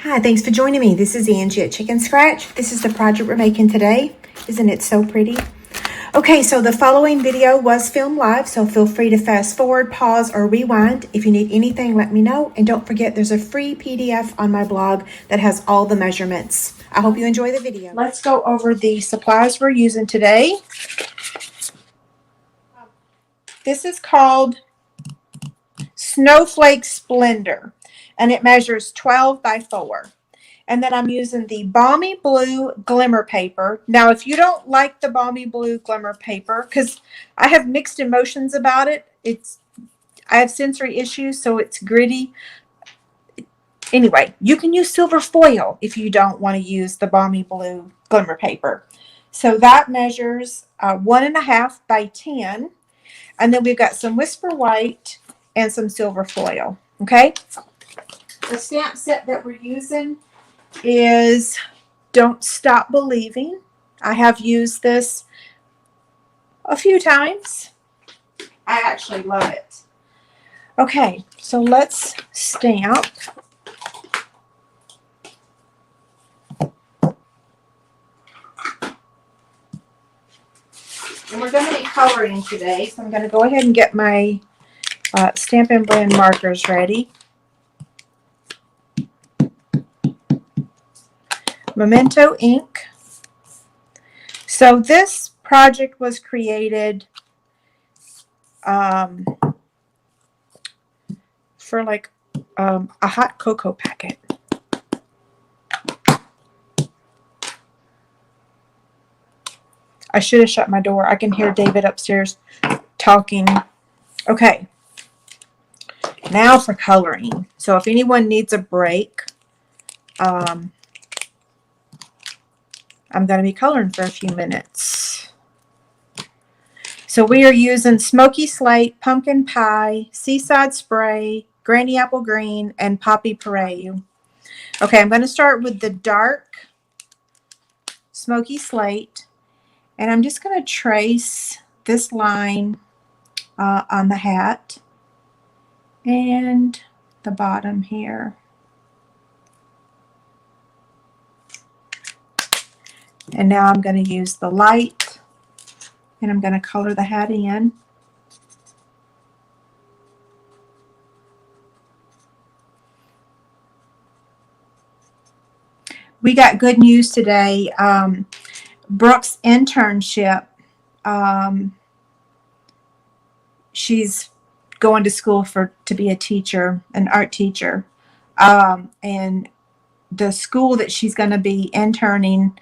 Hi, thanks for joining me. This is Angie at Chicken Scratch. This is the project we're making today. Isn't it so pretty? Okay, so the following video was filmed live, so feel free to fast forward, pause, or rewind. If you need anything, let me know. And don't forget, there's a free PDF on my blog that has all the measurements. I hope you enjoy the video. Let's go over the supplies we're using today. This is called Snowflake Splendor, and it measures 12 by 4. And then I'm using the Balmy Blue Glimmer paper. Now, if you don't like the Balmy Blue Glimmer paper, because I have mixed emotions about it, I have sensory issues, so it's gritty. Anyway, you can use silver foil if you don't want to use the Balmy Blue Glimmer paper. So that measures 1.5 by 10. And then we've got some Whisper White and some silver foil. Okay? The stamp set that we're using is Don't Stop Believing. I have used this a few times. I actually love it. Okay, so let's stamp. And we're going to be coloring today, so I'm going to go ahead and get my Stampin' Blend markers ready. Memento ink. So this project was created for like a hot cocoa packet. I should have shut my door. I can hear David upstairs talking. Okay. Now for coloring. So if anyone needs a break, I'm going to be coloring for a few minutes. So we are using Smoky Slate, Pumpkin Pie, Seaside Spray, Granny Apple Green, and Poppy Puree. Okay, I'm going to start with the dark Smoky Slate. And I'm just going to trace this line on the hat and the bottom here. And now I'm going to use the light and I'm going to color the hat in. We got good news today. Brooke's internship, she's going to school to be a teacher, an art teacher. And the school that she's going to be interning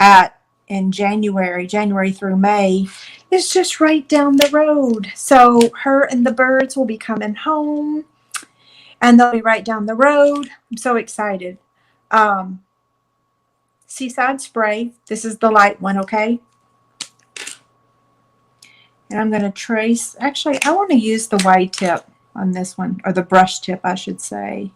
at in January through May, is just right down the road. So her and the birds will be coming home and they'll be right down the road. I'm so excited. Seaside Spray. This is the light one, okay? And I'm going to trace. Actually, I want to use the wide tip on this one, or the brush tip, I should say.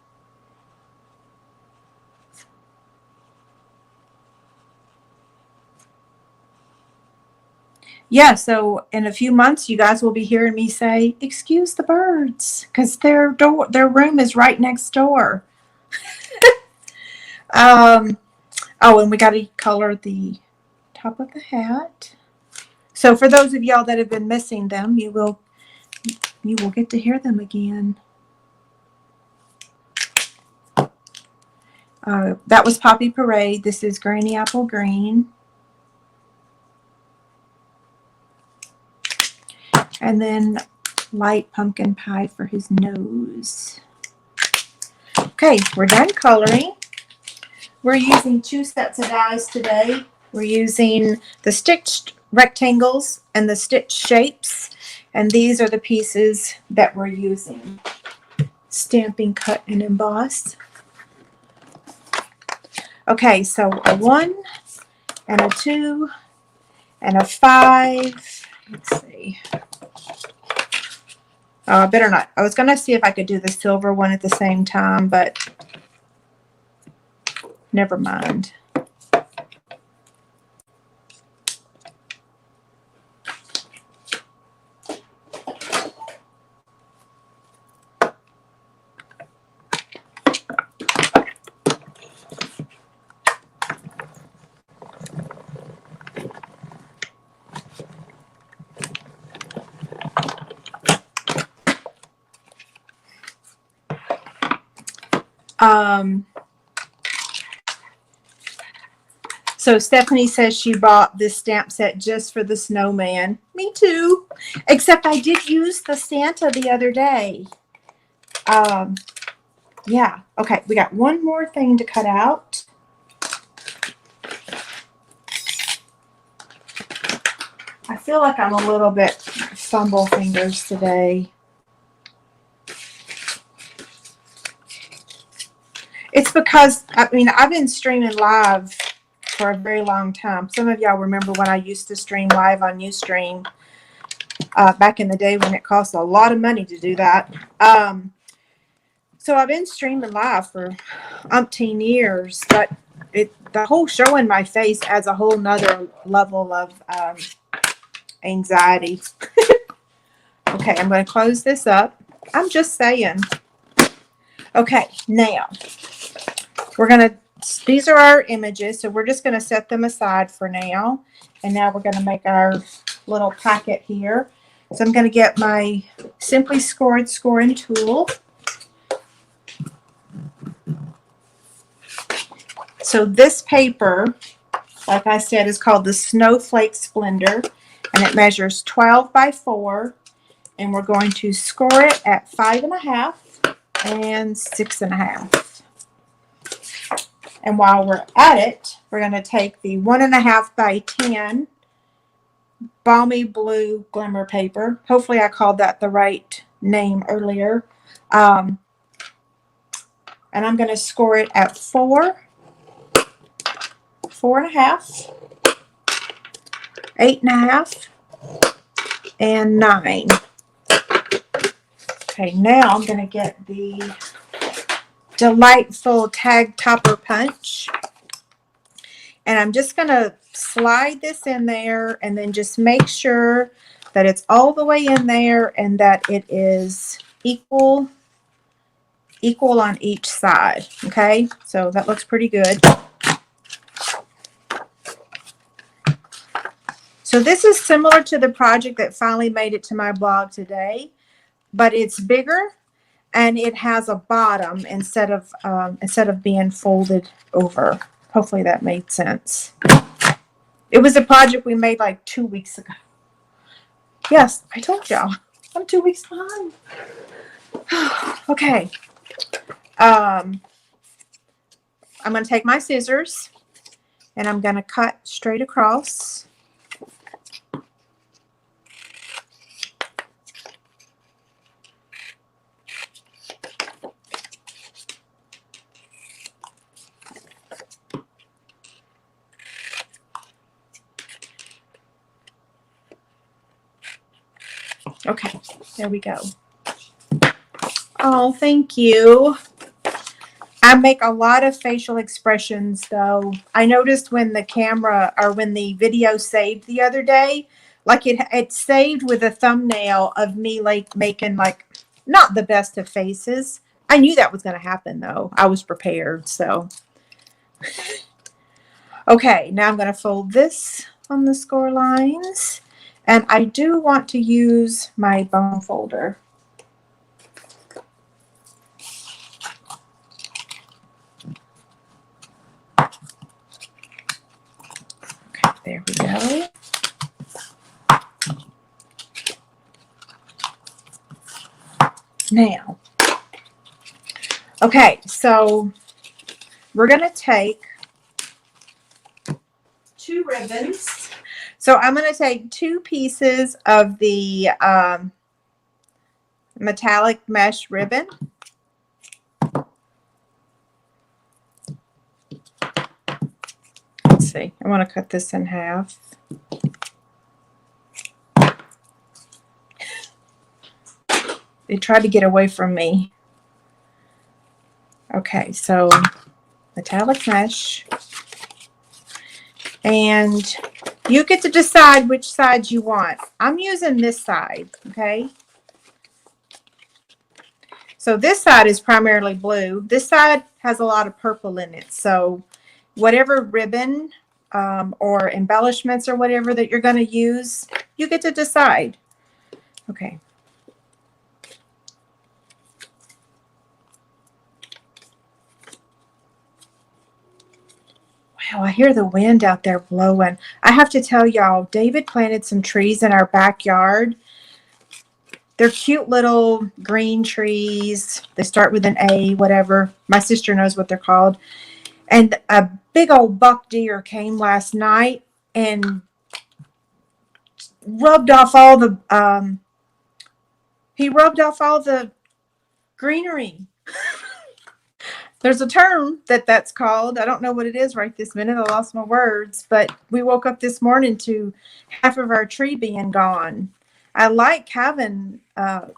Yeah, so in a few months, you guys will be hearing me say, "Excuse the birds," because their room is right next door. Oh, and we got to color the top of the hat. So for those of y'all that have been missing them, you will get to hear them again. That was Poppy Parade. This is Granny Apple Green. And then light pumpkin pie for his nose. Okay, we're done coloring. We're using 2 sets of dies today. We're using the stitched rectangles and the stitched shapes. And these are the pieces that we're using. Stamping, cut, and emboss. Okay, so a 1 and a 2 and a 5. Let's see. Better not. I was going to see if I could do the silver one at the same time, but never mind. So Stephanie says she bought this stamp set just for the snowman. Me too. Except I did use the Santa the other day. Yeah. Okay, we got one more thing to cut out. I feel like I'm a little bit fumble fingers today. It's because, I mean, I've been streaming live for a very long time. Some of y'all remember when I used to stream live on Ustream back in the day when it cost a lot of money to do that. So I've been streaming live for umpteen years, but the whole showing my face adds a whole nother level of anxiety. Okay, I'm going to close this up. I'm just saying. Okay, now we're going to, these are our images, so we're just going to set them aside for now. And now we're going to make our little packet here. So I'm going to get my Simply Scored scoring tool. So this paper, like I said, is called the Snowflake Splendor, and it measures 12 by 4, and we're going to score it at 5.5 and 6.5. And while we're at it, we're going to take the 1.5 by 10 Balmy Blue Glimmer paper. Hopefully I called that the right name earlier. And I'm going to score it at 4, 4.5, 8.5, and 9. Okay, now I'm going to get the Delightful Tag Topper Punch. And I'm just going to slide this in there and then just make sure that it's all the way in there and that it is equal on each side. Okay, so that looks pretty good. So this is similar to the project that finally made it to my blog today, but it's bigger and it has a bottom instead of being folded over. Hopefully that made sense. It was a project we made like 2 weeks ago. Yes, I told y'all. I'm 2 weeks behind. Okay. I'm going to take my scissors and I'm going to cut straight across. Okay, there we go. Oh, thank you. I make a lot of facial expressions though. I noticed when the camera or when the video saved the other day, like it saved with a thumbnail of me like making like not the best of faces. I knew that was going to happen though. I was prepared. So okay, now I'm going to fold this on the score lines, and I do want to use my bone folder. There we go. Now, okay, so we're going to take 2 ribbons. So I'm going to take 2 pieces of the metallic mesh ribbon. Let's see. I want to cut this in half. It tried to get away from me. Okay, so metallic mesh. And you get to decide which side you want. I'm using this side, okay? So this side is primarily blue. This side has a lot of purple in it. So whatever ribbon or embellishments or whatever that you're going to use, you get to decide. Okay. Wow, I hear the wind out there blowing. I have to tell y'all, David planted some trees in our backyard. They're cute little green trees. They start with an A, whatever. My sister knows what they're called. And a big old buck deer came last night and rubbed off all the he rubbed off all the greenery. There's a term that's called. I don't know what it is right this minute. I lost my words, but we woke up this morning to half of our tree being gone. I like having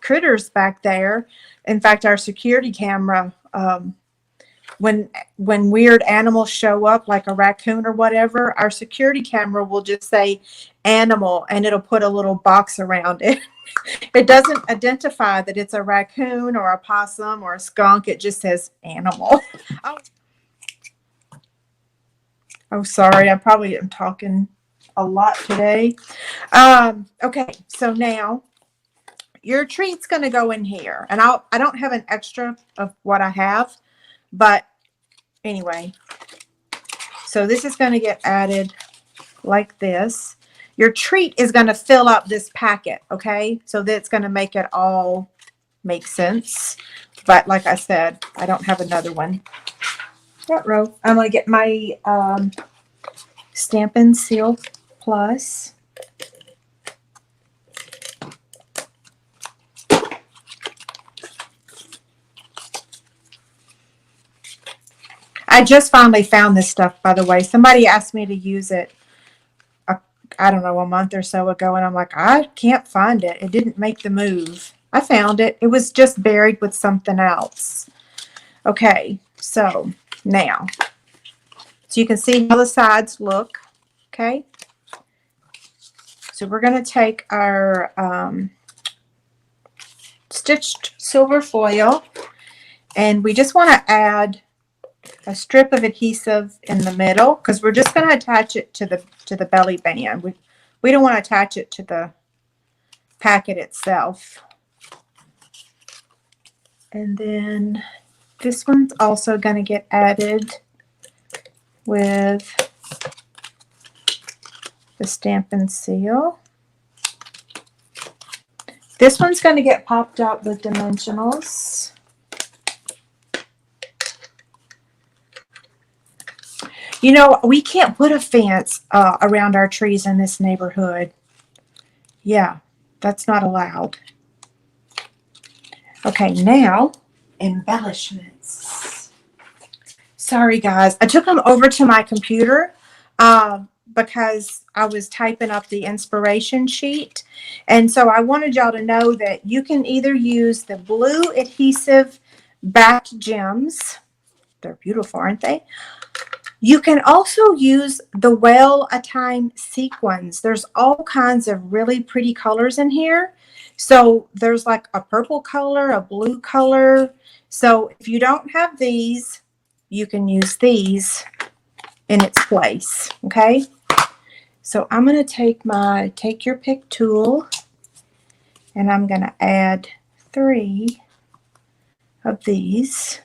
critters back there. In fact, our security camera, when weird animals show up, like a raccoon or whatever, our security camera will just say animal, and it'll put a little box around it. It doesn't identify that it's a raccoon or a possum or a skunk. It just says animal. Oh, sorry. I probably am talking a lot today. Okay, so now your treat's going to go in here, and I don't have an extra of what I have, but anyway, so this is going to get added like this. Your treat is going to fill up this packet, okay? So that's going to make it all make sense. But like I said, I don't have another one. What row? I'm going to get my Stampin' Seal Plus. I just finally found this stuff, by the way. Somebody asked me to use it, I don't know, a month or so ago, and I'm like, I can't find it. It didn't make the move. I found it. It was just buried with something else. Okay, so now, so you can see how the sides look, okay? So we're going to take our stitched silver foil, and we just want to add a strip of adhesive in the middle, because we're just going to attach it to the belly band. We don't want to attach it to the packet itself. And then this one's also going to get added with the Stampin' Seal. This one's going to get popped out with dimensionals. You know, we can't put a fence around our trees in this neighborhood. Yeah, that's not allowed. Okay, now embellishments. Sorry, guys. I took them over to my computer because I was typing up the inspiration sheet. And so I wanted y'all to know that you can either use the blue adhesive backed gems. They're beautiful, aren't they? You can also use the Well-A-Time sequins. There's all kinds of really pretty colors in here. So there's like a purple color, a blue color. So if you don't have these, you can use these in its place, okay? So I'm going to take my Take Your Pick tool, and I'm going to add 3 of these.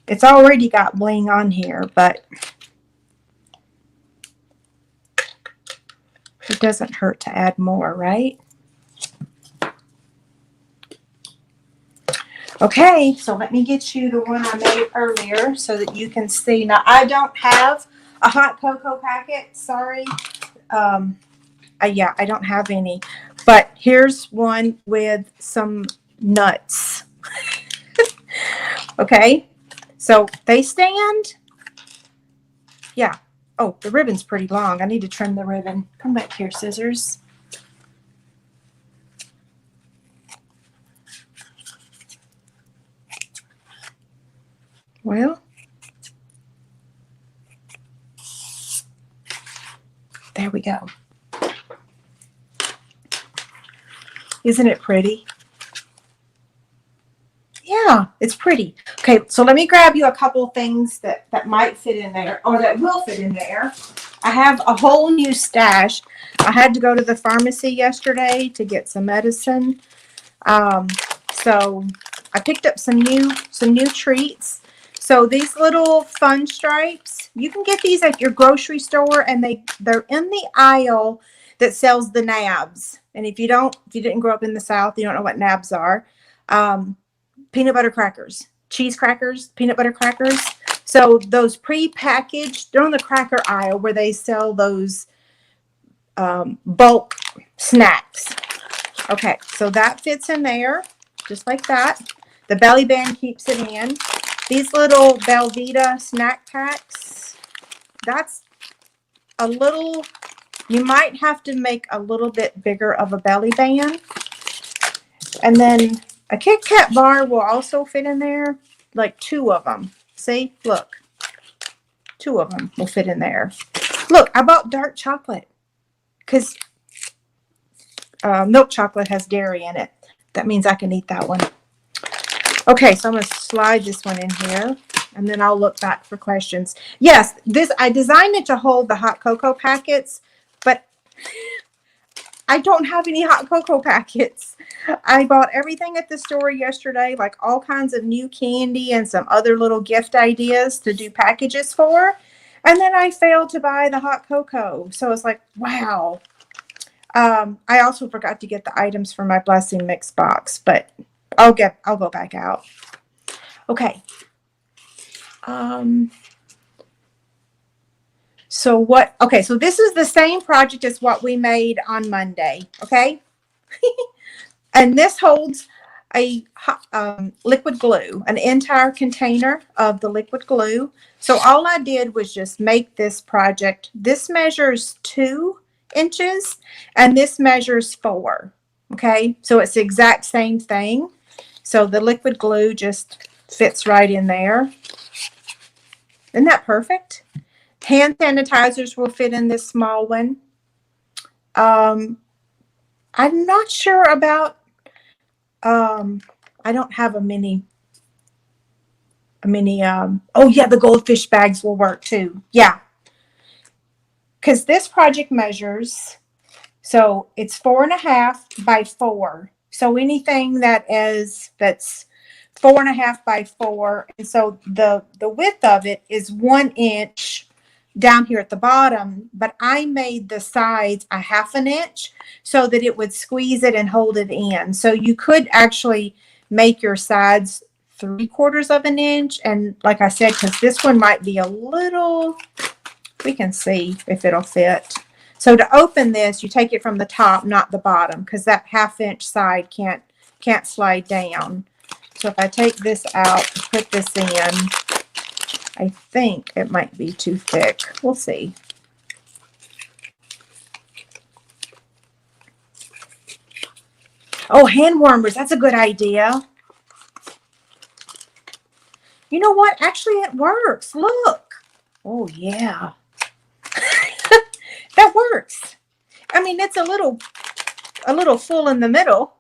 It's already got bling on here, but it doesn't hurt to add more, right? Okay, so let me get you the one I made earlier so that you can see. Now, I don't have a hot cocoa packet. Sorry. Yeah, I don't have any. But here's one with some nuts. Okay. So they stand. Yeah. Oh, the ribbon's pretty long. I need to trim the ribbon. Come back here, scissors. Well, there we go. Isn't it pretty? Yeah, it's pretty. Okay, so let me grab you a couple things that might fit in there, or that will fit in there. I have a whole new stash. I had to go to the pharmacy yesterday to get some medicine. So I picked up some new treats. So these little fun stripes, you can get these at your grocery store, and they're in the aisle that sells the nabs. And if you didn't grow up in the South, you don't know what nabs are. Peanut butter crackers, cheese crackers, peanut butter crackers. So those pre-packaged, they're on the cracker aisle where they sell those bulk snacks. Okay, so that fits in there just like that. The belly band keeps it in. These little Belvita snack packs, that's a little, you might have to make a little bit bigger of a belly band. And then a Kit Kat bar will also fit in there, like 2 of them. See, look, 2 of them will fit in there. Look, I bought dark chocolate because milk chocolate has dairy in it. That means I can eat that one. Okay, so I'm going to slide this one in here, and then I'll look back for questions. Yes, I designed it to hold the hot cocoa packets, but I don't have any hot cocoa packets. I bought everything at the store yesterday, like all kinds of new candy and some other little gift ideas to do packages for. And then I failed to buy the hot cocoa. So it's like, wow. I also forgot to get the items for my blessing mix box, but I'll go back out. Okay. So this is the same project as what we made on Monday. Okay. And this holds a liquid glue, an entire container of the liquid glue. So all I did was just make this project. This measures 2 inches and this measures 4. Okay. So it's the exact same thing. So the liquid glue just fits right in there. Isn't that perfect? Hand sanitizers will fit in this small one. I'm not sure about, I don't have a mini, oh yeah, the goldfish bags will work too. Yeah. Because this project measures, so it's 4.5 by 4. So anything that's 4.5 by 4, and so the width of it is 1 inch down here at the bottom, but I made the sides a 1/2 inch so that it would squeeze it and hold it in. So you could actually make your sides 3/4 of an inch, and like I said, because this one might be a little, we can see if it'll fit. So to open this, you take it from the top, not the bottom, because that 1/2 inch side can't slide down. So if I take this out, put this in, I think it might be too thick. We'll see. Oh, hand warmers. That's a good idea. You know what? Actually, it works. Look. Oh, yeah. That works. I mean, it's a little full in the middle.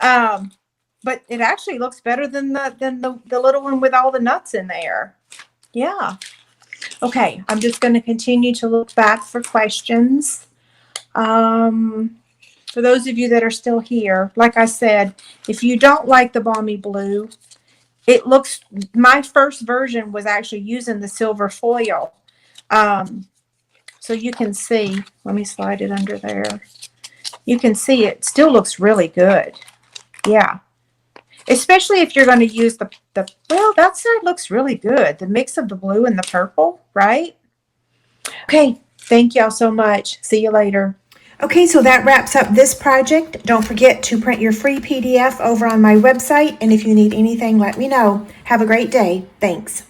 But it actually looks better than the little one with all the nuts in there. Yeah. Okay, I'm just going to continue to look back for questions. For those of you that are still here, like I said, if you don't like the Balmy Blue, my first version was actually using the silver foil. So you can see, let me slide it under there. You can see it still looks really good. Yeah. Especially if you're going to use well, that side looks really good. The mix of the blue and the purple, right? Okay. Thank y'all so much. See you later. Okay, so that wraps up this project. Don't forget to print your free PDF over on my website. And if you need anything, let me know. Have a great day. Thanks.